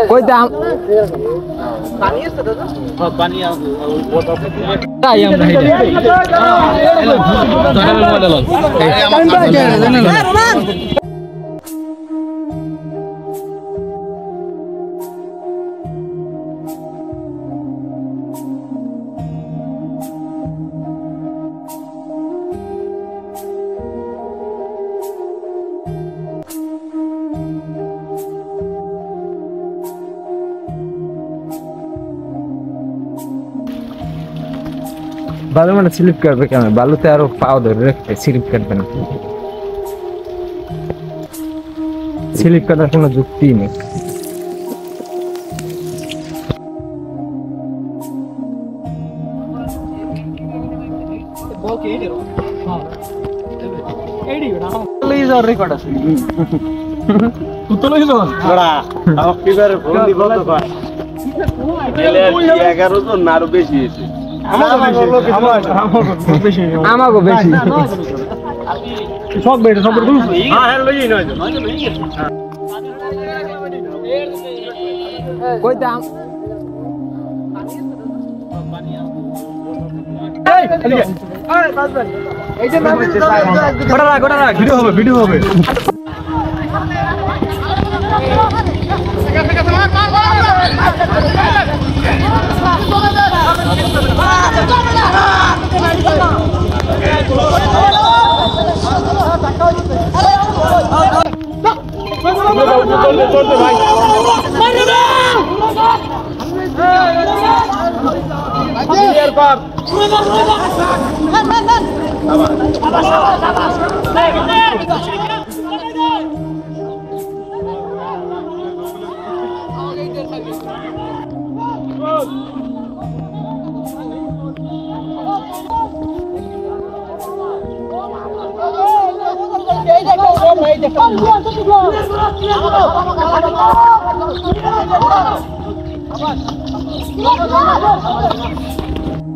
কই দাম পানি আছে দাদা পানি তাই আমরা बालू मैंने स्लिप कर पे क्या मैं बालू तैयार हो पाव दे रखे स्लिप कर पे ना स्लिप करना तो ना जुक्ति में ले जा रिकॉर्ड तू तो ले जा बड़ा अब किधर फोन दी बोल तो ले 11 तो नारो बेची है আমাগো বেশি সব বেটা সব বেটা হ্যাঁ হ্যাঁ লই নয় কই দাম এই যে গোটা রাখ ভিডিও হবে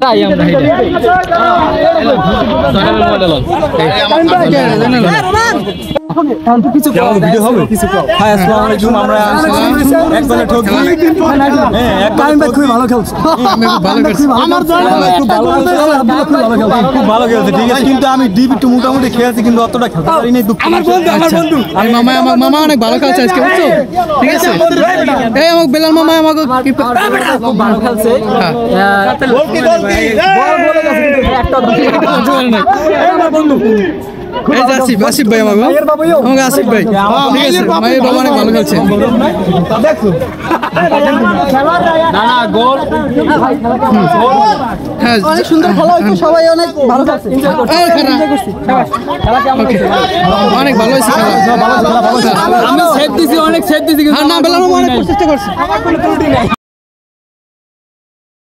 তাই আমরা কিছু ভিডিও হবে হাই আসসালামু আলাইকুম আমরা একবারে ঠকি হ্যাঁ একবারে খুব ভালো খেলছে আমার খুব ভালো খেলছে ঠিক আছে কিন্তু আমি ডিপ একটু মোটামুটি খেলছি কিন্তু অতটা খেলতে পারি নাই দুঃখ আমার বন্ধু আমি মামা অনেক ভালো খেলছে আজকে বুঝছো ঠিক আছে এই আমাকে বেলাল মামা আমাকে খুব ভালো খেলছে বল কি বল বলে গেছে একটা জোর নাই এই আমার বন্ধু এই যে আসিফ ভাই আমাকে আসিফ ভাই ঠিক আছে মায়ের বাবা অনেক ভালো খেলছে দেখো না গোল হ্যাঁ অনেক সুন্দর খেলা হইছে সবাই অনেক ভালো খেলছে এনজয় করছে খেলা কেমন হইছে অনেক ভালো হইছে খেলা আমি সেট দিছি অনেক সেট দিছি কিন্তু না বেলার অনেক চেষ্টা করছে আমার কোনো ত্রুটি নাই